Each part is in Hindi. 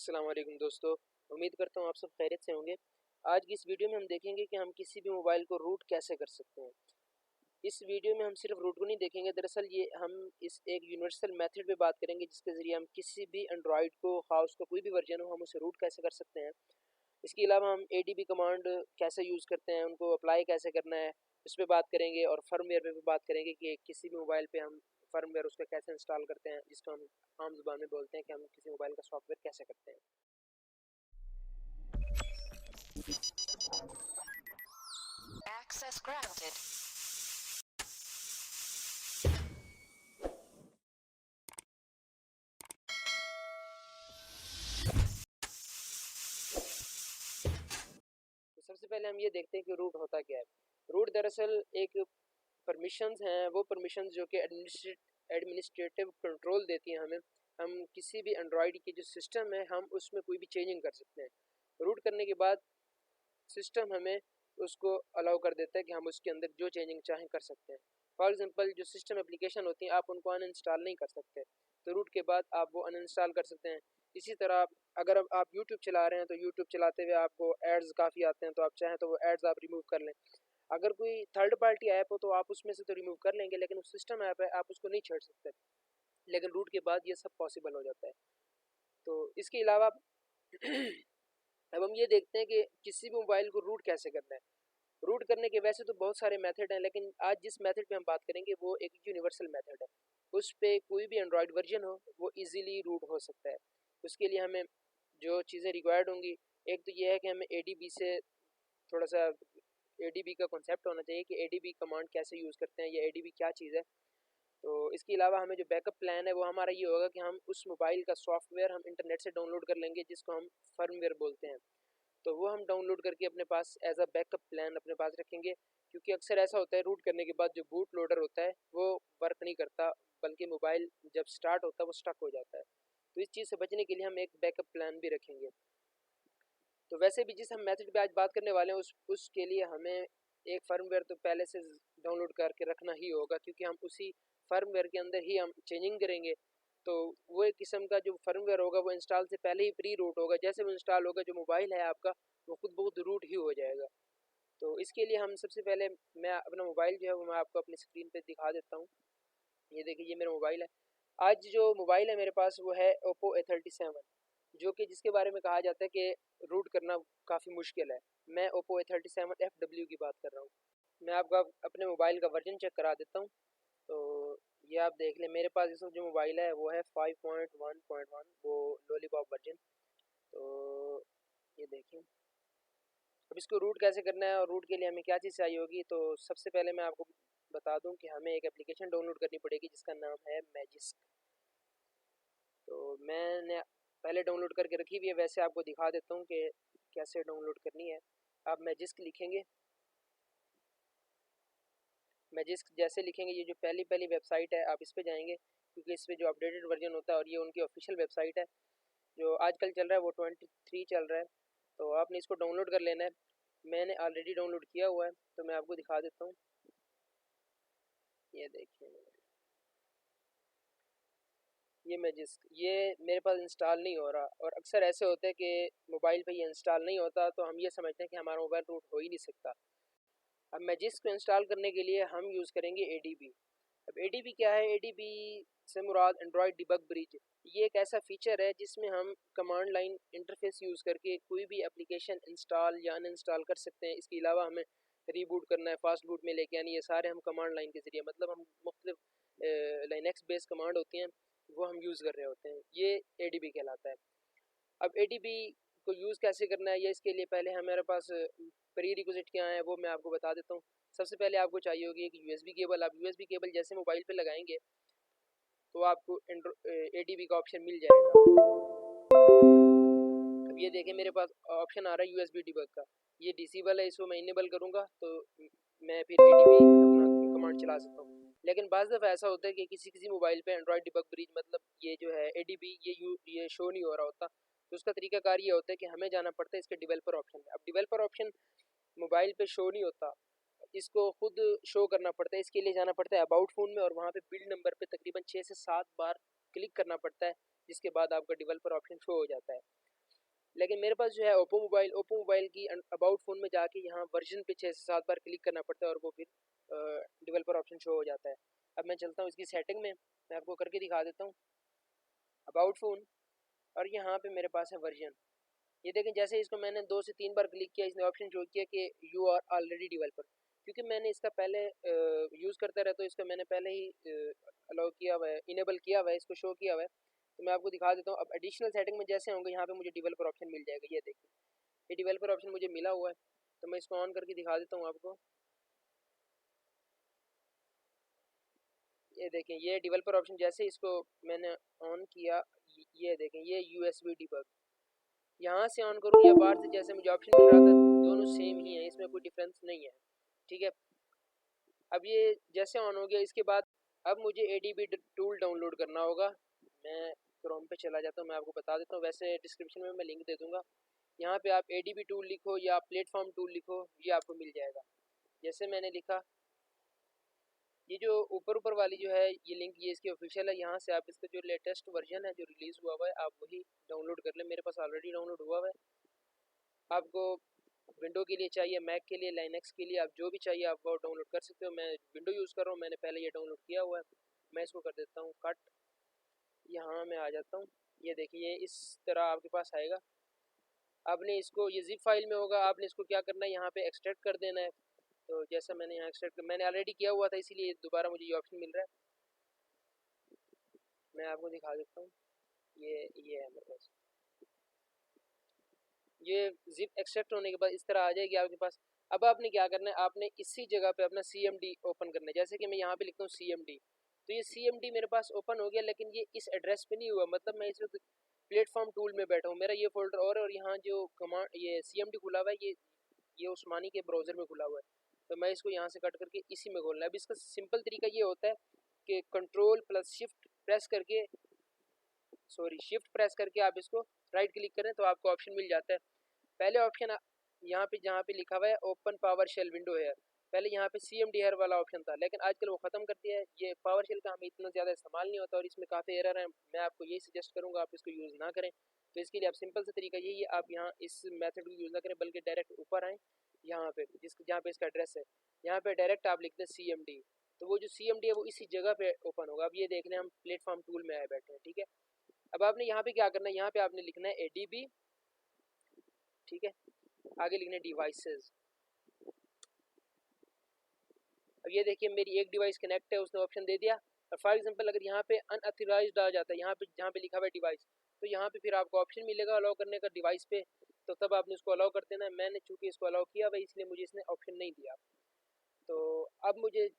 अस्सलाम वालेकुम दोस्तों। उम्मीद करता हूँ आप सब खैरियत से होंगे। आज की इस वीडियो में हम देखेंगे कि हम किसी भी मोबाइल को रूट कैसे कर सकते हैं। इस वीडियो में हम सिर्फ रूट को नहीं देखेंगे, दरअसल ये हम इस एक यूनिवर्सल मेथड पे बात करेंगे जिसके ज़रिए हम किसी भी एंड्रॉयड को, ख़ास उसका कोई भी वर्जन हो, हम उसे रूट कैसे कर सकते हैं। इसके अलावा हम ADB कमांड कैसे यूज़ करते हैं, उनको अप्लाई कैसे करना है, उस पर बात करेंगे। और फर्मवेयर पे भी बात करेंगे कि किसी भी मोबाइल पे हम फर्मवेयर उसका कैसे इंस्टॉल करते हैं, जिसको हम आम ज़ुबान में बोलते हैं कि हम किसी मोबाइल का सॉफ्टवेयर कैसे करते हैं। Access granted. तो सबसे पहले हम ये देखते हैं कि रूट होता क्या है। रूट दरअसल एक परमिशंस हैं, वो परमिशंस जो कि एडमिनिस्ट्रेटिव कंट्रोल देती हैं हमें। हम किसी भी एंड्रॉयड की जो सिस्टम है, हम उसमें कोई भी चेंजिंग कर सकते हैं। रूट करने के बाद सिस्टम हमें उसको अलाउ कर देता है कि हम उसके अंदर जो चेंजिंग चाहें कर सकते हैं। फॉर एग्जांपल, जो सिस्टम एप्लीकेशन होती हैं आप उनको अनइंस्टॉल नहीं कर सकते, तो रूट के बाद आप वो अनइंस्टॉल कर सकते हैं। इसी तरह अगर अब आप यूट्यूब चला रहे हैं तो यूट्यूब चलाते हुए आपको एड्स काफ़ी आते हैं, तो आप चाहें तो वो एड्स आप रिमूव कर लें। अगर कोई थर्ड पार्टी ऐप हो तो आप उसमें से तो रिमूव कर लेंगे, लेकिन वो सिस्टम ऐप है, आप उसको नहीं छेड़ सकते। लेकिन रूट के बाद ये सब पॉसिबल हो जाता है। तो इसके अलावा अब हम ये देखते हैं कि किसी भी मोबाइल को रूट कैसे करना है। रूट करने के वैसे तो बहुत सारे मेथड हैं, लेकिन आज जिस मेथड पे हम बात करेंगे वो एक यूनिवर्सल मेथड है। उस पे कोई भी एंड्रॉयड वर्जन हो वो इजीली रूट हो सकता है। उसके लिए हमें जो चीज़ें रिक्वायर्ड होंगी, एक तो ये है कि हमें ADB से थोड़ा सा ADB का कॉन्सेप्ट होना चाहिए कि ADB कमांड कैसे यूज़ करते हैं, या ADB क्या चीज़ है। तो इसके अलावा हमें जो बैकअप प्लान है वो हमारा ये होगा कि हम उस मोबाइल का सॉफ्टवेयर हम इंटरनेट से डाउनलोड कर लेंगे, जिसको हम फर्मवेयर बोलते हैं। तो वो हम डाउनलोड करके अपने पास एज अ बैकअप प्लान अपने पास रखेंगे, क्योंकि अक्सर ऐसा होता है रूट करने के बाद जो बूट लोडर होता है वो वर्क नहीं करता, बल्कि मोबाइल जब स्टार्ट होता है वो स्टक हो जाता है। तो इस चीज़ से बचने के लिए हम एक बैकअप प्लान भी रखेंगे। तो वैसे भी जिस हम मेथड पे आज बात करने वाले हैं उसके लिए हमें एक फर्मवेयर तो पहले से डाउनलोड करके रखना ही होगा, क्योंकि हम उसी फर्मवेयर के अंदर ही हम चेंजिंग करेंगे। तो वो एक किस्म का जो फर्मवेयर होगा वो इंस्टॉल से पहले ही प्री रूट होगा। जैसे वो इंस्टॉल होगा, जो मोबाइल है आपका वो खुद बहुत रूट ही हो जाएगा। तो इसके लिए हम सबसे पहले, मैं अपना मोबाइल जो है वो मैं आपको अपनी स्क्रीन पे दिखा देता हूँ। ये देखिए, ये मेरा मोबाइल है। आज जो मोबाइल है मेरे पास वो है ओप्पो A37, जो कि जिसके बारे में कहा जाता है कि रूट करना काफ़ी मुश्किल है। मैं ओप्पो A37 FW की बात कर रहा हूँ। मैं आपको अपने मोबाइल का वर्जन चेक करा देता हूँ। तो ये आप देख लें, मेरे पास इस वक्त जो मोबाइल है वो है 5.1.1, वो लॉलीपॉप वर्जन। तो ये देखिए, अब इसको रूट कैसे करना है और रूट के लिए हमें क्या चीज़ चाहिए होगी। तो सबसे पहले मैं आपको बता दूं कि हमें एक एप्लीकेशन डाउनलोड करनी पड़ेगी जिसका नाम है मैजिस्क। तो मैंने पहले डाउनलोड करके रखी हुई है, वैसे आपको दिखा देता हूँ कि कैसे डाउनलोड करनी है। आप मैजिस्क लिखेंगे, मैजिस्क जैसे लिखेंगे, ये जो पहली पहली वेबसाइट है आप इस पर जाएंगे, क्योंकि इस पर जो अपडेटेड वर्जन होता है और ये उनकी ऑफिशियल वेबसाइट है। जो आजकल चल रहा है वो 23 चल रहा है। तो आपने इसको डाउनलोड कर लेना है। मैंने ऑलरेडी डाउनलोड किया हुआ है, तो मैं आपको दिखा देता हूँ। ये देखिए, ये मैजिस्क, ये मेरे पास इंस्टॉल नहीं हो रहा, और अक्सर ऐसे होते हैं कि मोबाइल पे ये इंस्टॉल नहीं होता, तो हम ये समझते हैं कि हमारा मोबाइल रूट हो ही नहीं सकता। अब मैजिस्क को इंस्टॉल करने के लिए हम यूज़ करेंगे ADB। अब ADB क्या है? ADB से मुराद एंड्रॉयड डिबग ब्रिज। ये एक ऐसा फीचर है जिसमें हम कमांड लाइन इंटरफेस यूज़ करके कोई भी एप्लीकेशन इंस्टॉल या अनइंस्टॉल कर सकते हैं। इसके अलावा हमें रीबूट करना है, फास्ट बूट में लेके आनी, ये सारे हम कमांड लाइन के ज़रिए, मतलब हम मुख्तलिफ लाइनेक्स बेस्ड कमांड होती हैं वो हम यूज़ कर रहे होते हैं। ये ADB कहलाता है। अब ADB को यूज़ कैसे करना है, या इसके लिए पहले हमारे पास प्री रिक्विजिट क्या है वो मैं आपको बता देता हूँ। सबसे पहले आपको चाहिए होगी एक USB केबल। आप USB केबल जैसे मोबाइल पे लगाएंगे तो आपको ADB का ऑप्शन मिल जाएगा। अब ये देखें, मेरे पास ऑप्शन आ रहा है USB डिबग का। ये डिसेबल है, इसको मैं इनेबल करूँगा तो मैं फिर ADB अपना कमांड चला सकता हूँ। लेकिन बाज़ दफ़ा ऐसा होता है कि किसी किसी मोबाइल पे एंड्रॉयड डिबग ब्रिज, मतलब ये जो है ADB, ये शो नहीं हो रहा होता। तो उसका तरीकाकार ये होता है कि हमें जाना पड़ता है इसके डेवलपर ऑप्शन में। अब डेवलपर ऑप्शन मोबाइल पे शो नहीं होता, इसको खुद शो करना पड़ता है। इसके लिए जाना पड़ता है अबाउट फ़ोन में, और वहाँ पे बिल्ड नंबर पे तकरीबन 6 से 7 बार क्लिक करना पड़ता है, जिसके बाद आपका डेवलपर ऑप्शन शो हो जाता है। लेकिन मेरे पास जो है ओप्पो मोबाइल की अबाउट फ़ोन में जाके यहाँ वर्जन पे 6 से 7 बार क्लिक करना पड़ता है और वो फिर डेवलपर ऑप्शन शो हो जाता है। अब मैं चलता हूँ इसकी सेटिंग में, मैं आपको करके दिखा देता हूँ अबाउट फ़ोन, और यहाँ पे मेरे पास है वर्जन। ये देखें जैसे इसको मैंने 2 से 3 बार क्लिक किया, इसने ऑप्शन शो किया कि यू आर ऑलरेडी डेवलपर, क्योंकि मैंने इसका पहले यूज़ करता रहता हूँ, इसका मैंने पहले ही अलाउ किया हुआ है, इनेबल किया हुआ है, इसको शो किया हुआ है। तो मैं आपको दिखा देता हूँ। अब एडिशनल सेटिंग में जैसे होंगे यहाँ पे मुझे डेवलपर ऑप्शन मिल जाएगा। ये देखिए ये डेवलपर ऑप्शन मुझे मिला हुआ है, तो मैं इसको ऑन करके दिखा देता हूँ आपको। ये देखें ये डेवलपर ऑप्शन जैसे इसको मैंने ऑन किया, ये देखें ये यूएसबी डिबग, यहाँ से ऑन करूँ या बाहर से जैसे मुझे ऑप्शन मिल रहा था, दोनों सेम ही है, इसमें कोई डिफरेंस नहीं है। ठीक है, अब ये जैसे ऑन हो गया, इसके बाद अब मुझे एडीबी टूल डाउनलोड करना होगा। मैं क्रोम पे चला जाता हूँ, मैं आपको बता देता हूँ, वैसे डिस्क्रिप्शन में मैं लिंक दे दूँगा। यहाँ पे आप एडीबी टूल लिखो या प्लेटफॉर्म टूल लिखो, ये आपको मिल जाएगा। जैसे मैंने लिखा, ये जो ऊपर ऊपर वाली जो है ये लिंक, ये इसकी ऑफिशियल है। यहाँ से आप इसका जो लेटेस्ट वर्जन है जो रिलीज़ हुआ हुआ है, आप वही डाउनलोड कर लें। मेरे पास ऑलरेडी डाउनलोड हुआ हुआ है। आपको विंडो के लिए चाहिए, मैक के लिए, लाइनक्स के लिए, आप जो भी चाहिए आप वो डाउनलोड कर सकते हो। मैं विंडो यूज़ कर रहा हूँ, मैंने पहले ये डाउनलोड किया हुआ है। मैं इसको कर देता हूँ कट, यहाँ मैं आ जाता हूँ। ये देखिए इस तरह आपके पास आएगा। आपने इसको, ये जिप फाइल में होगा, आपने इसको क्या करना है, यहाँ पे एक्सट्रैक्ट कर देना है। तो जैसा मैंने यहाँ एक्सट्रैक्ट, मैंने ऑलरेडी किया हुआ था, इसीलिए दोबारा मुझे ये ऑप्शन मिल रहा है। मैं आपको दिखा देता हूँ, ये है मेरे पास। ये जिप एक्सट्रैक्ट होने के बाद इस तरह आ जाएगी आपके पास। अब आपने क्या करना है, आपने इसी जगह पे अपना CMD ओपन करना है। जैसे कि मैं यहाँ पे लिखता हूँ CMD, तो ये CMD मेरे पास ओपन हो गया, लेकिन ये इस एड्रेस पे नहीं हुआ। मतलब मैं इस वक्त प्लेटफॉर्म टूल में बैठा हूँ, मेरा ये फोल्डर और यहाँ जो कमांड ये CMD खुला हुआ है, ये उस्मानी के ब्राउज़र में खुला हुआ है। तो मैं इसको यहाँ से कट करके इसी में खोलना है। अब इसका सिंपल तरीका ये होता है कि कंट्रोल प्लस शिफ्ट प्रेस करके, सॉरी शिफ्ट प्रेस करके आप इसको राइट क्लिक करें तो आपको ऑप्शन मिल जाता है। पहले ऑप्शन यहाँ पे जहाँ पे लिखा हुआ है ओपन पावर शेल विंडो है, पहले यहाँ पे CMD हेयर वाला ऑप्शन था, लेकिन आजकल वो ख़त्म कर दिया है। ये पावर शेल का हमें इतना ज़्यादा इस्तेमाल नहीं होता और इसमें काफ़ी एरर है। मैं आपको यही सजेस्ट करूँगा आप इसको यूज़ ना करें। तो इसके लिए आप सिंपल सा तरीका यही है, आप यहाँ इस मेथड को यूज़ ना करें, बल्कि डायरेक्ट ऊपर आएँ, यहाँ पे जहाँ पे इसका एड्रेस है, यहाँ पे डायरेक्ट आप लिखते हैं CMD। तो वो जो CMD है वो इसी जगह पे ओपन होगा। अब ये देख लें हम प्लेटफॉर्म टूल में आए बैठे हैं। ठीक है, अब आपने यहाँ पे क्या करना है, यहाँ पे आपने लिखना है ADB। ठीक है, आगे लिखना है डिवाइसेस। अब ये देखिए मेरी एक डिवाइस कनेक्ट है, उसने ऑप्शन दे दिया। और फॉर एग्जांपल अगर यहाँ पे अनऑथराइज्ड आ जाता है, यहाँ पे जहाँ पे लिखा हुआ है डिवाइस, तो यहाँ पे फिर आपको ऑप्शन मिलेगा अलाउ करने का डिवाइस पे, तो तब आपने उसको अलाउ कर देना है। मैंने चूंकि इसको अलाउ किया हुआ इसलिए मुझे इसने ऑप्शन नहीं दिया। तो अब मुझे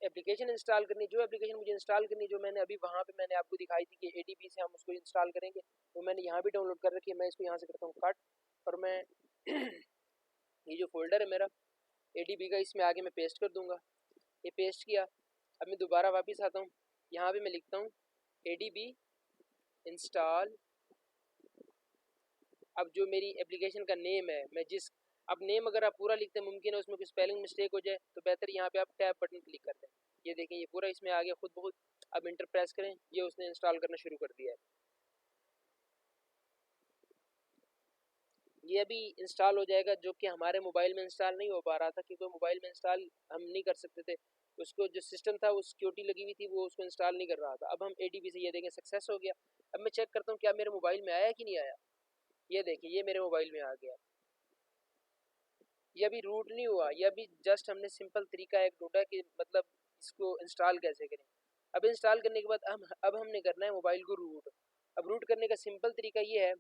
एप्लीकेशन इंस्टॉल करनी, जो एप्लीकेशन मुझे इंस्टॉल करनी, जो मैंने अभी वहाँ पे मैंने आपको दिखाई थी कि ADB से हम उसको इंस्टॉल करेंगे, वो मैंने यहाँ भी डाउनलोड कर रखी है। मैं इसको यहाँ से करता हूँ कट, और मैं ये जो फोल्डर है मेरा ADB का, इसमें आगे मैं पेस्ट कर दूँगा। ये पेस्ट किया। अब मैं दोबारा वापस आता हूँ, यहाँ पे मैं लिखता हूँ ADB इंस्टॉल। अब जो मेरी एप्लीकेशन का नेम है, मैं जिस, अब नेम अगर आप पूरा लिखते हैं, मुमकिन है उसमें कोई स्पेलिंग मिस्टेक हो जाए, तो बेहतर यहाँ पे आप टैब बटन क्लिक कर दें। ये देखें ये पूरा इसमें आ गया खुद ब खुद। अब इंटर प्रेस करें, ये उसने इंस्टॉल करना शुरू कर दिया है। ये अभी इंस्टॉल हो जाएगा, जो कि हमारे मोबाइल में इंस्टॉल नहीं हो पा रहा था, क्योंकि मोबाइल में इंस्टॉल हम नहीं कर सकते थे। उसको जो सिस्टम था वो सिक्योरिटी लगी हुई थी, वो उसको इंस्टॉल नहीं कर रहा था। अब हम ADB से ये देखें सक्सेस हो गया। अब मैं चेक करता हूँ क्या मेरे मोबाइल में आया कि नहीं आया। ये देखिए ये मेरे मोबाइल में आ गया। ये अभी रूट नहीं हुआ, ये अभी जस्ट हमने सिंपल तरीका एक ढूंढा कि मतलब इसको इंस्टॉल कैसे करें। अब इंस्टॉल करने के बाद अब हमने करना है मोबाइल को रूट। अब रूट करने का सिंपल तरीका ये है,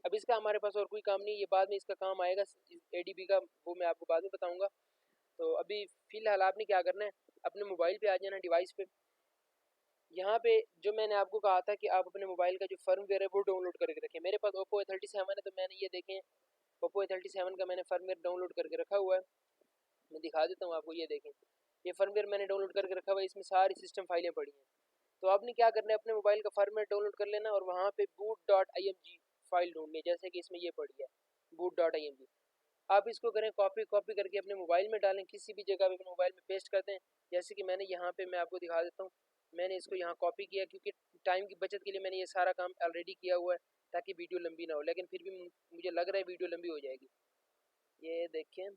अब इसका हमारे पास और कोई काम नहीं है, ये बाद में इसका काम आएगा ADB का, वो मैं आपको बाद में बताऊंगा। तो अभी फ़िलहाल आपने क्या करना है, अपने मोबाइल पे आ जाना, डिवाइस पे। यहाँ पे जो मैंने आपको कहा था कि आप अपने मोबाइल का जो फर्मवेयर है वो डाउनलोड करके रखें। मेरे पास ओप्पो A37 है, तो मैंने ये देखें ओप्पो A37 का मैंने फर्मवेयर डाउनलोड करके रखा हुआ है। मैं दिखा देता हूँ आपको, ये देखें ये फर्मवेयर मैंने डाउनलोड करके रखा हुआ है, इसमें सारी सिस्टम फाइलें पड़ी हैं। तो आपने क्या करना है, अपने मोबाइल का फर्मवेयर डाउनलोड कर लेना और वहाँ पे boot.img फाइल ढूंढनी है, जैसे कि इसमें ये पड़ी है boot.img। आप इसको करें कॉपी कॉपी करके अपने मोबाइल में डालें, किसी भी जगह पे अपने मोबाइल में पेस्ट कर दें। जैसे कि मैंने यहाँ पे, मैं आपको दिखा देता हूँ, मैंने इसको यहाँ कॉपी किया, क्योंकि टाइम की बचत के लिए मैंने ये सारा काम ऑलरेडी किया हुआ है। ताकि वीडियो लंबी ना हो, लेकिन फिर भी मुझे लग रहा है वीडियो लंबी हो जाएगी। ये देखें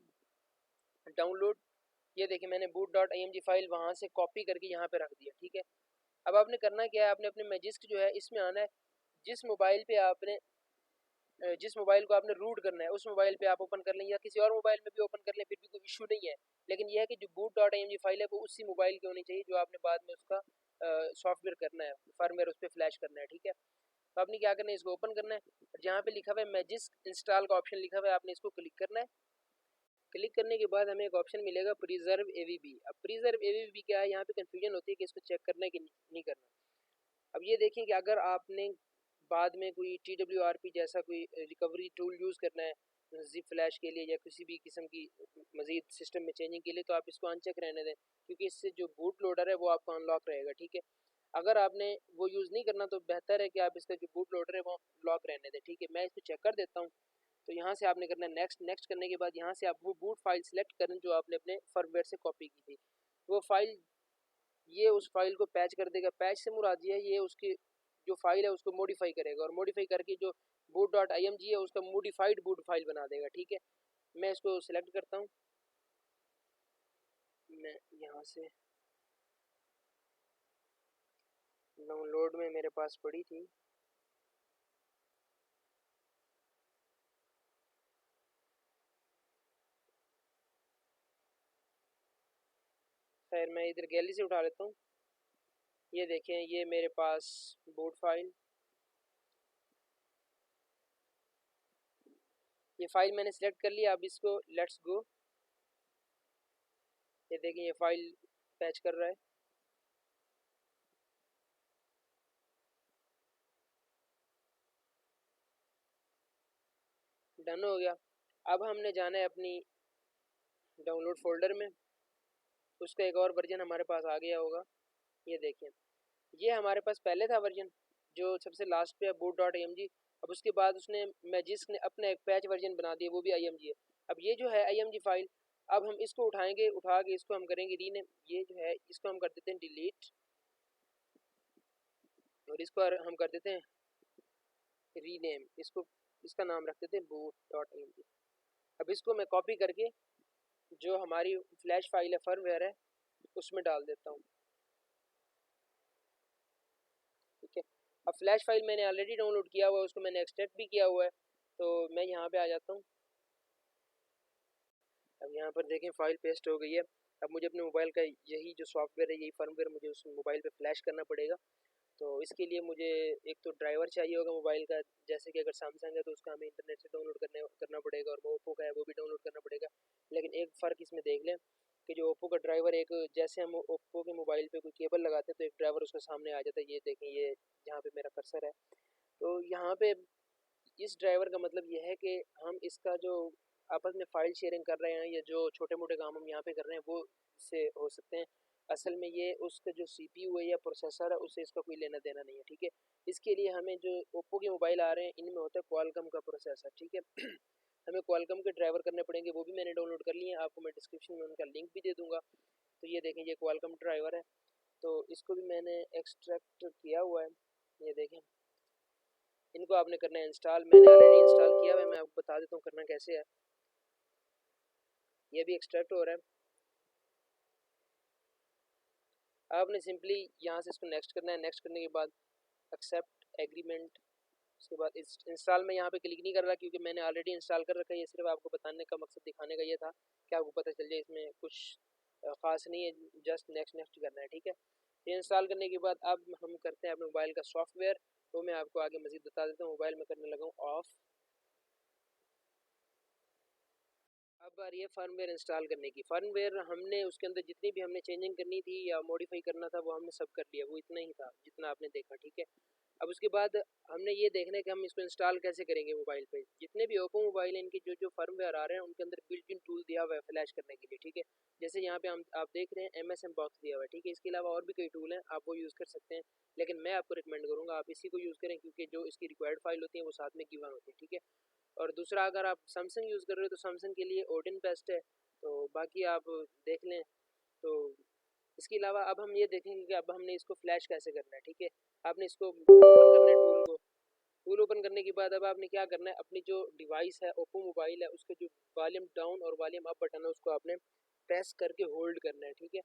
डाउनलोड, ये देखिए मैंने boot.img फाइल वहाँ से कॉपी करके यहाँ पे रख दिया, ठीक है। अब आपने करना क्या है, आपने अपने मैजिस्क जो है इसमें आना है। जिस मोबाइल पे आपने जिस मोबाइल को आपने रूट करना है उस मोबाइल पे आप ओपन कर लें, या किसी और मोबाइल में भी ओपन कर लें, फिर भी कोई इशू नहीं है। लेकिन यह है कि जो boot.img फाइल है वो उसी मोबाइल की होनी चाहिए जो आपने बाद में उसका सॉफ्टवेयर करना है, फर्मवेयर उस पर फ्लैश करना है, ठीक है। तो आपने क्या करना है, इसको ओपन करना है और जहाँ पे लिखा हुआ है मैजिस्क इंस्टॉल का ऑप्शन लिखा हुआ है, आपने इसको क्लिक करना है। क्लिक करने के बाद हमें एक ऑप्शन मिलेगा प्रिजर्व एवीबी। अब प्रिजर्व एवीबी क्या है, यहाँ पे कंफ्यूजन होती है कि इसको चेक करना है कि नहीं करना। अब ये देखें कि अगर आपने बाद में कोई TWRP जैसा कोई रिकवरी टूल यूज़ करना है जिप फ्लैश के लिए या किसी भी किस्म की मज़ीद सिस्टम में चेंजिंग के लिए, तो आप इसको अनचेक रहने दें, क्योंकि इससे जो बूट लोडर है वो आपका अनलॉक रहेगा, ठीक है। अगर आपने वो यूज़ नहीं करना तो बेहतर है कि आप इसका जो बूट लोडर है वो लॉक रहने दें, ठीक है। मैं इसको चेक कर देता हूँ। तो यहाँ से आपने करना है नेक्स्ट। नेक्स्ट करने के बाद यहाँ से आप वो बूट फाइल सेलेक्ट करें जो आपने अपने फर्मवेयर से कॉपी की थी। वो फाइल, ये उस फाइल को पैच कर देगा। पैच से मुराद ये है, ये उसकी जो फाइल है उसको मॉडिफाई करेगा और मॉडिफाई करके जो boot.img है उसका मॉडिफाइड बूट फाइल बना देगा, ठीक है। मैं इसको सिलेक्ट करता हूँ। मैं यहाँ से डाउनलोड में मेरे पास पड़ी थी, खैर मैं इधर गैलरी से उठा लेता हूँ। ये देखें, ये मेरे पास बूट फाइल, ये फाइल मैंने सेलेक्ट कर लिया। अब इसको लेट्स गो। ये देखें ये फाइल पैच कर रहा है। डन हो गया। अब हमने जाना है अपनी डाउनलोड फोल्डर में, उसका एक और वर्जन हमारे पास आ गया होगा। ये देखें, ये हमारे पास पहले था वर्जन जो सबसे लास्ट पे है boot.img। अब उसके बाद उसने मैजिस्क ने अपना एक पैच वर्जन बना दिया, वो भी img है। अब ये जो है img फाइल, अब हम इसको उठाएंगे, उठा के इसको हम करेंगे रीनेम। ये जो है इसको हम कर देते हैं डिलीट और इसको हम कर देते हैं रीनेम। इसको, इसका नाम रख देते हैं boot.img। अब इसको मैं कॉपी करके जो हमारी फ्लैश फाइल है फर्मवेयर है उसमें डाल देता हूँ, ठीक है। अब फ्लैश फाइल मैंने ऑलरेडी डाउनलोड किया हुआ है, उसको मैंने एक्सट्रैक्ट भी किया हुआ है। तो मैं यहाँ पे आ जाता हूँ। अब यहाँ पर देखें फाइल पेस्ट हो गई है। अब मुझे अपने मोबाइल का यही जो सॉफ्टवेयर है, यही फर्मवेयर मुझे उस मोबाइल पे फ्लैश करना पड़ेगा। तो इसके लिए मुझे एक तो ड्राइवर चाहिए होगा मोबाइल का, जैसे कि अगर सैमसंग है तो उसका हमें इंटरनेट से डाउनलोड करना पड़ेगा, और ओप्पो का है वो भी डाउनलोड करना पड़ेगा। लेकिन एक फ़र्क इसमें देख लें कि जो ओप्पो का ड्राइवर, एक जैसे हम ओप्पो के मोबाइल पे कोई केबल लगाते हैं तो एक ड्राइवर उसके सामने आ जाता है। ये देखें, ये जहाँ पे मेरा कर्सर है, तो यहाँ पे इस ड्राइवर का मतलब ये है कि हम इसका जो आपस में फ़ाइल शेयरिंग कर रहे हैं या जो छोटे मोटे काम हम यहाँ पे कर रहे हैं वो इससे हो सकते हैं। असल में ये उसका जो CPU है या प्रोसेसर है उससे इसका कोई लेना देना नहीं है, ठीक है। इसके लिए हमें जो ओप्पो के मोबाइल आ रहे हैं इनमें होता है क्वालकॉम का प्रोसेसर, ठीक है। हमें क्वालकॉम के ड्राइवर करने पड़ेंगे, वो भी मैंने डाउनलोड कर लिए हैं, आपको मैं डिस्क्रिप्शन में उनका लिंक भी दे दूँगा। तो ये देखें, ये क्वालकॉम ड्राइवर है, तो इसको भी मैंने एक्सट्रैक्ट किया हुआ है। ये देखें, इनको आपने करना है इंस्टॉल। मैंने ऑलरेडी इंस्टॉल किया हुआ है, मैं आपको बता देता हूँ करना कैसे है। ये भी एक्सट्रैक्ट हो रहा है। आपने सिंपली यहाँ से इसको नेक्स्ट करना है। नेक्स्ट करने के बाद एक्सेप्ट एग्रीमेंट, उसके बाद इंस्टॉल में यहाँ पे क्लिक नहीं कर रहा क्योंकि मैंने ऑलरेडी इंस्टॉल कर रखा है। ये सिर्फ आपको बताने का मकसद, दिखाने का ये था कि आपको पता चल जाए इसमें कुछ ख़ास नहीं है, जस्ट नेक्स्ट नेक्स्ट करना है, ठीक है। ये इंस्टॉल करने के बाद अब हम करते हैं अपने मोबाइल का सॉफ्टवेयर, तो मैं आपको आगे मज़ीद बता देता हूँ। मोबाइल में करने लगा हूँ ऑफ। अब बारी है फर्मवेयर इंस्टॉल करने की। फर्मवेयर हमने उसके अंदर जितनी भी हमने चेंजिंग करनी थी या मॉडिफाई करना था वो हमने सब कर लिया, वो इतना ही था जितना आपने देखा, ठीक है। अब उसके बाद हमने ये देखना है कि हम इसको इंस्टॉल कैसे करेंगे मोबाइल पे। जितने भी ओप्पो मोबाइल हैं इनके जो जो फर्मवेयर आ रहे हैं उनके अंदर बिल्ट इन टूल दिया हुआ है फ्लैश करने के लिए, ठीक है। जैसे यहाँ पे हम आप देख रहे हैं MSM बॉक्स दिया हुआ है, ठीक है। इसके अलावा और भी कई टूल हैं, आप वो यूज़ कर सकते हैं, लेकिन मैं आपको रिकमेंड करूँगा आप इसी को यूज़ करें क्योंकि जो इसकी रिक्वायर्ड फाइल होती है वो साथ में गिवन होती है, ठीक है। और दूसरा, अगर आप सैमसंग यूज़ कर रहे हो तो सैमसंग के लिए ओडिन बेस्ट है, तो बाकी आप देख लें। तो इसके अलावा अब हम ये देखेंगे कि अब हमने इसको फ्लैश कैसे करना है, ठीक है। आपने इसको ओपन करना है टूल को, टूल ओपन करने के बाद अब आपने क्या करना है, अपनी जो डिवाइस है ओप्पो मोबाइल है उसके जो वॉल्यूम डाउन और वॉल्यूम अप बटन है उसको आपने प्रेस करके होल्ड करना है, ठीक है।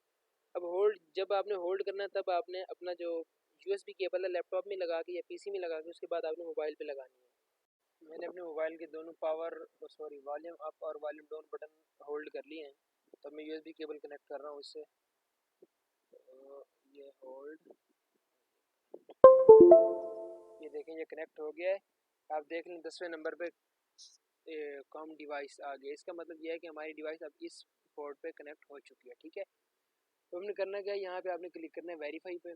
अब होल्ड जब आपने होल्ड करना है तब आपने अपना जो यूएसबी केबल है लैपटॉप में लगा के या पीसी में लगा के उसके बाद आपने मोबाइल पे लगानी है। मैंने अपने मोबाइल के दोनों वॉल्यूम अप और वॉल्यूम डाउन बटन होल्ड कर लिए हैं। तो मैं यूएसबी केबल कनेक्ट कर रहा हूँ इससे। तो ये होल्ड, ये देखें ये कनेक्ट हो गया है। आप देख लें 10वें नंबर पे कॉम डिवाइस आ गया। इसका मतलब ये है कि हमारी डिवाइस अब इस पोर्ट पे कनेक्ट हो चुकी है, ठीक है। तो हमने करना क्या है, यहाँ पे आपने क्लिक करना है वेरीफाई पे।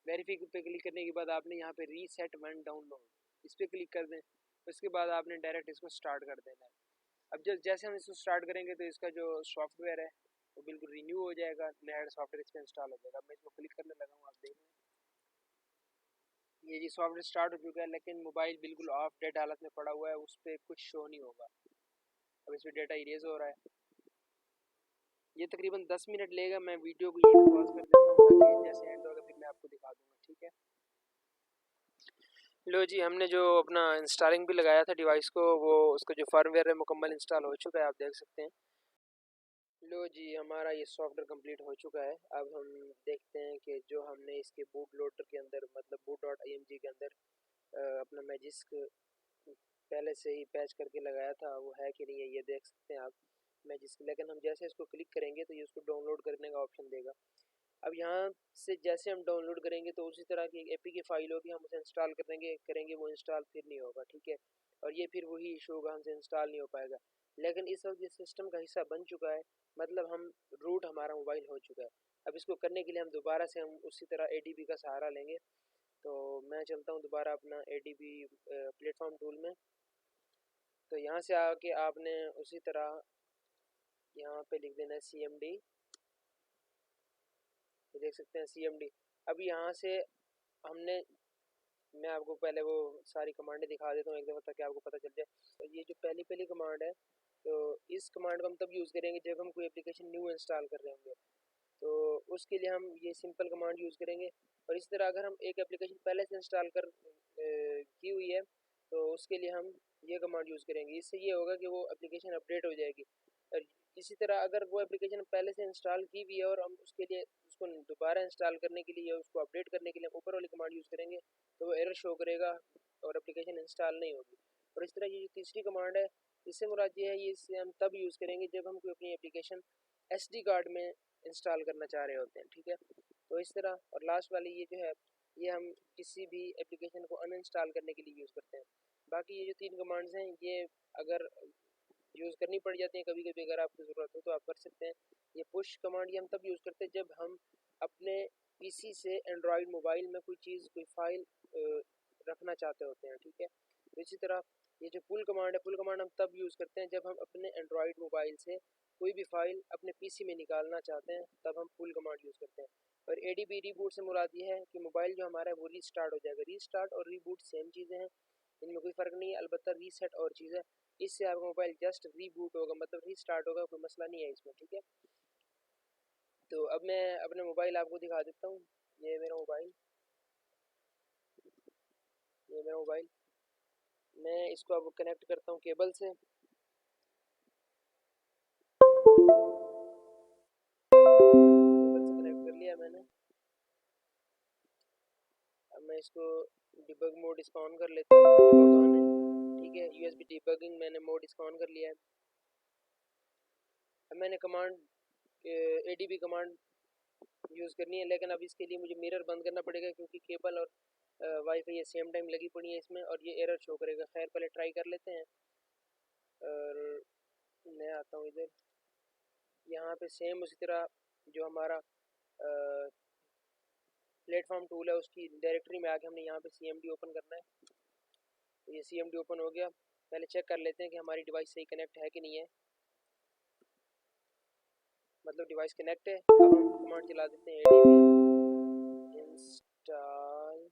वेरीफाई पे क्लिक करने के बाद आपने यहाँ पे रीसेट वन डाउनलोड इस पर क्लिक कर दें। उसके बाद आपने डायरेक्ट इसको स्टार्ट कर देना है। अब जैसे हम इसको स्टार्ट करेंगे तो इसका जो सॉफ्टवेयर है वो बिल्कुल रिन्यू हो जाएगा, नया सॉफ्टवेयर इस पर इंस्टॉल हो जाएगा। मैं इसको क्लिक करने लगा हूँ, आप देख लें ये जी सॉफ्टवेयर स्टार्ट हो चुका है, लेकिन मोबाइल बिल्कुल ऑफ डेड हालत में पड़ा हुआ है, उस पर कुछ शो नहीं होगा। अब इस पर डेटा इरेज हो रहा है। ये तकरीबन 10 मिनट लेगा। मैं वीडियो को यहीं पॉज कर देता हूँ ताकि जैसे एंड होगा फिर मैं आपको दिखा दूँगा, ठीक है। लो जी, हमने जो अपना इंस्टॉलिंग भी लगाया था डिवाइस को, वो उसका जो फर्मवेयर है मुकम्मल इंस्टॉल हो चुका है, आप देख सकते हैं। लो जी, हमारा ये सॉफ्टवेयर कंप्लीट हो चुका है। अब हम देखते हैं कि जो हमने इसके बूट लोडर के अंदर मतलब boot.img के अंदर अपना मैजिस्क पहले से ही पैच करके लगाया था वो है कि नहीं है, ये देख सकते हैं आप मैजिस्क। लेकिन हम जैसे इसको क्लिक करेंगे तो ये उसको डाउनलोड करने का ऑप्शन देगा। अब यहाँ से जैसे हम डाउनलोड करेंगे तो उसी तरह की एक एपीके फाइल होगी, हम उसे इंस्टॉल करेंगे वो इंस्टॉल फिर नहीं होगा, ठीक है। और ये फिर वही इशू होगा, हमसे इंस्टॉल नहीं हो पाएगा। लेकिन इस वक्त ये सिस्टम का हिस्सा बन चुका है, मतलब हम रूट हमारा मोबाइल हो चुका है। अब इसको करने के लिए हम दोबारा से हम उसी तरह एडीबी का सहारा लेंगे। तो मैं चलता हूँ दोबारा अपना एडीबी प्लेटफॉर्म टूल में। तो यहाँ से आके आपने उसी तरह यहाँ पे लिख देना है CMD, ये देख सकते हैं CMD। अब यहाँ से हमने मैं आपको पहले वो सारी कमांडें दिखा देता हूँ एक दफ़ा ताकि आपको पता चल जाए। तो ये जो पहली कमांड है, तो इस कमांड को हम तब यूज़ करेंगे जब हम कोई एप्लीकेशन न्यू इंस्टॉल कर रहे होंगे। तो उसके लिए हम ये सिंपल कमांड यूज़ करेंगे। और इस तरह अगर हम एक एप्लीकेशन पहले से इंस्टॉल की हुई है तो उसके लिए हम ये कमांड यूज़ करेंगे। इससे ये होगा कि वो एप्लीकेशन अपडेट हो जाएगी। और इसी तरह अगर वो एप्लीकेशन पहले से इंस्टॉल की हुई है और हम उसके लिए उसको दोबारा इंस्टॉल करने के लिए या उसको अपडेट करने के लिए ऊपर वाली कमांड यूज़ करेंगे तो वो एरर शो करेगा और एप्लीकेशन इंस्टॉल नहीं होगी। और इस तरह ये जो तीसरी कमांड है, इससे मुराद ये है, ये इससे हम तब यूज़ करेंगे जब हम कोई अपनी एप्लीकेशन SD कार्ड में इंस्टॉल करना चाह रहे होते हैं, ठीक है। तो इस तरह, और लास्ट वाली ये जो है ये हम किसी भी एप्लीकेशन को अनइंस्टॉल करने के लिए यूज़ करते हैं। बाकी ये जो 3 कमांड्स हैं ये अगर यूज़ करनी पड़ जाती हैं कभी कभी, अगर आपको ज़रूरत हो तो आप कर सकते हैं। ये पुश कमांड ये हम तब यूज़ करते हैं जब हम अपने पीसी से एंड्रॉयड मोबाइल में कोई चीज़ कोई फाइल रखना चाहते होते हैं, ठीक है। तो इसी तरह ये जो पुल कमांड है, पुल कमांड हम तब यूज़ करते हैं जब हम अपने एंड्रॉयड मोबाइल से कोई भी फाइल अपने पीसी में निकालना चाहते हैं, तब हम पुल कमांड यूज़ करते हैं। और एडीबी रीबूट से मुराद ये है कि मोबाइल जो हमारा है वो रीस्टार्ट हो जाएगा। रीस्टार्ट और रीबूट सेम चीज़ें हैं, इनमें कोई फ़र्क नहीं है, अलबत्ता रीसेट और चीज़ है। इससे आपका मोबाइल जस्ट रीबूट होगा, मतलब रीस्टार्ट होगा, कोई मसला नहीं है इसमें, ठीक है। तो अब मैं अपना मोबाइल आपको दिखा देता हूँ। ये मेरा मोबाइल, ये मेरा मोबाइल, मैं इसको अब कनेक्ट करता हूँ केबल से। केबल से कनेक्ट कर लिया मैंने। अब मैं इसको डिबग मोड इसका ऑन कर लेता हूँ, डिबग ऑन है, ठीक है। यूएसबी डिबगिंग मैंने मोड इसका ऑन कर लिया है। अब मैंने कमांड एडीबी कमांड यूज़ करनी है, लेकिन अब इसके लिए मुझे मिरर बंद करना पड़ेगा क्योंकि केबल और वाईफाई ये सेम टाइम लगी पड़ी है इसमें और ये एरर शो करेगा। खैर पहले ट्राई कर लेते हैं। और मैं आता हूँ इधर, यहाँ पे सेम उसी तरह जो हमारा प्लेटफॉर्म टूल है उसकी डायरेक्टरी में आके हमने यहाँ पे CMD ओपन करना है। तो ये CMD ओपन हो गया। पहले चेक कर लेते हैं कि हमारी डिवाइस सही कनेक्ट है कि नहीं है, मतलब डिवाइस कनेक्ट है। अब हम कमांड चला देते हैं adb इंस्टॉल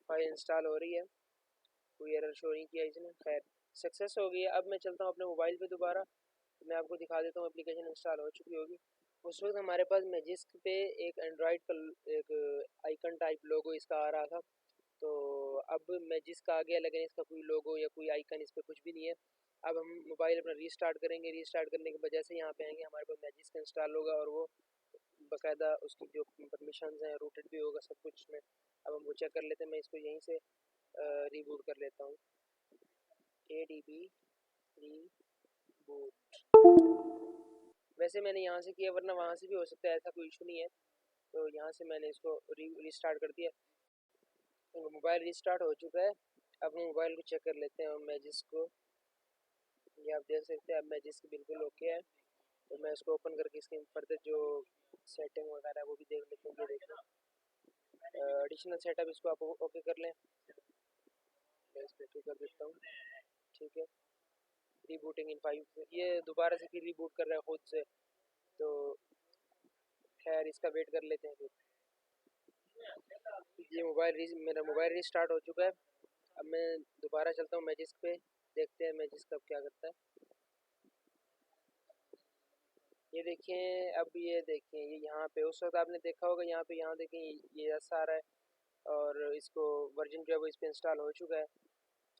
फाइल इंस्टॉल हो रही है, कोई एरर शो नहीं किया इसने, खैर सक्सेस हो गई है। अब मैं चलता हूँ अपने मोबाइल पे दोबारा, तो मैं आपको दिखा देता हूँ एप्लीकेशन इंस्टॉल हो चुकी होगी। उस वक्त हमारे पास मैजिस्क पे एक एंड्रॉयड का एक आइकन टाइप लोगो इसका आ रहा था, तो अब मैजिस्क आ गया, लेकिन इसका कोई लोगो या कोई आइकन इस पर कुछ भी नहीं है। अब हम मोबाइल अपना रीस्टार्ट करेंगे, रीस्टार्ट करने की वजह से यहाँ पे आएंगे, हमारे पास मैजिस्क इंस्टॉल होगा और वो बाकायदा उसकी जो परमिशन हैं रूटेड भी होगा सब कुछ में। अब हम वो चेक कर लेते हैं, मैं इसको यहीं से रीबूट कर लेता हूँ, ADB रीबूट। वैसे मैंने यहाँ से किया, वरना वहाँ से भी हो सकता है, ऐसा कोई इशू नहीं है। तो यहाँ से मैंने इसको रीस्टार्ट कर दिया, तो मोबाइल रीस्टार्ट हो चुका है। अब हम मोबाइल को चेक कर लेते हैं मैजिस्क को, ये आप देख सकते हैं अब मैजिस्क बिल्कुल ओके है। तो मैं इसको ओपन करके इसके फर्दर जो सेटिंग वगैरह है वो भी देख लेते हैं। ये देखिए एडिशनल सेटअप, इसको आप ओके कर लें, मैं इसको ओके कर देता हूँ, ठीक है। रीबूटिंग इन 5, ये दोबारा से फिर रीबूट कर रहा है खुद से, तो खैर इसका वेट कर लेते हैं फिर। ये मेरा मोबाइल रीस्टार्ट हो चुका है। अब मैं दोबारा चलता हूँ मैजिस्क पे, देखते हैं मैजिस्क अब क्या करता है। ये देखें, अब ये देखें, ये यहाँ पे उस वक्त आपने देखा होगा, यहाँ देखें ये ऐसा आ रहा है, और इसको वर्जन जो है वो इस पर इंस्टॉल हो चुका है।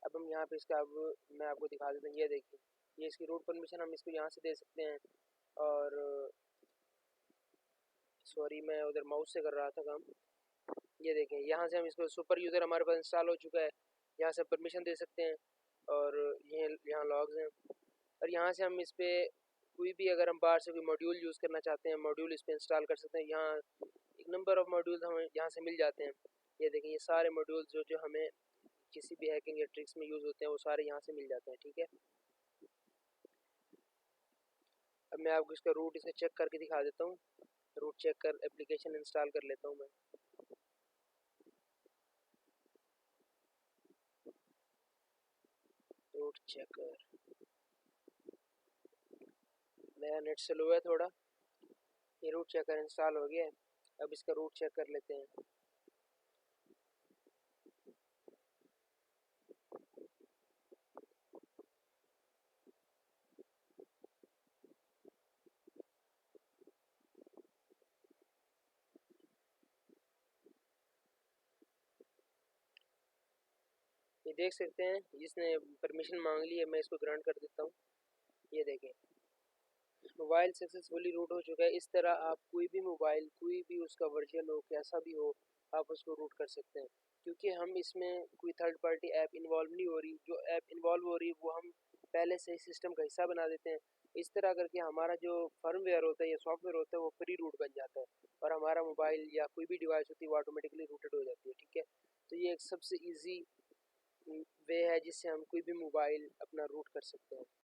अब हम यहाँ पे इसका, अब मैं आपको दिखा देता हूँ, ये देखिए ये इसकी रूट परमिशन हम इसको यहाँ से दे सकते हैं। और सॉरी, मैं उधर माउस से कर रहा था काम। ये देखें यहाँ से हम इसको सुपर यूज़र हमारे पास इंस्टॉल हो चुका है, यहाँ से परमिशन दे सकते हैं, और ये यहाँ लॉग्स हैं, और यहाँ से हम इस पर कोई भी अगर हम बाहर से कोई मॉड्यूल यूज़ करना चाहते हैं, मॉड्यूल इस पर इंस्टॉल कर सकते हैं। यहाँ एक नंबर ऑफ़ मॉड्यूल्स हमें यहाँ से मिल जाते हैं। ये देखें ये सारे मॉड्यूल्स जो जो हमें किसी भी हैकिंग या ट्रिक्स में यूज़ होते हैं वो सारे यहाँ से मिल जाते हैं, ठीक है। अब मैं आपको इसका रूट इसे चेक करके दिखा देता हूँ, रूट चेक कर एप्लीकेशन इंस्टॉल कर लेता हूँ मैं। रूट चेकर, मेरा नेट स्लो है थोड़ा। ये रूट चेकर इंस्टॉल हो गया है, अब इसका रूट चेक कर लेते हैं। ये देख सकते हैं इसने परमिशन मांग ली है, मैं इसको ग्रांट कर देता हूँ। ये देखें मोबाइल सक्सेसफुली रूट हो चुका है। इस तरह आप कोई भी मोबाइल, कोई भी उसका वर्जन हो, कैसा भी हो, आप उसको रूट कर सकते हैं, क्योंकि हम इसमें कोई थर्ड पार्टी ऐप इन्वॉल्व नहीं हो रही। जो ऐप इन्वॉल्व हो रही है वो हम पहले से ही सिस्टम का हिस्सा बना देते हैं। इस तरह करके हमारा जो फर्मवेयर होता है या सॉफ्टवेयर होता है वो फ्री रूट बन जाता है, और हमारा मोबाइल या कोई भी डिवाइस होती है वो ऑटोमेटिकली रूटेड हो जाती है, ठीक है। तो ये एक सबसे ईजी वे है जिससे हम कोई भी मोबाइल अपना रूट कर सकते हैं।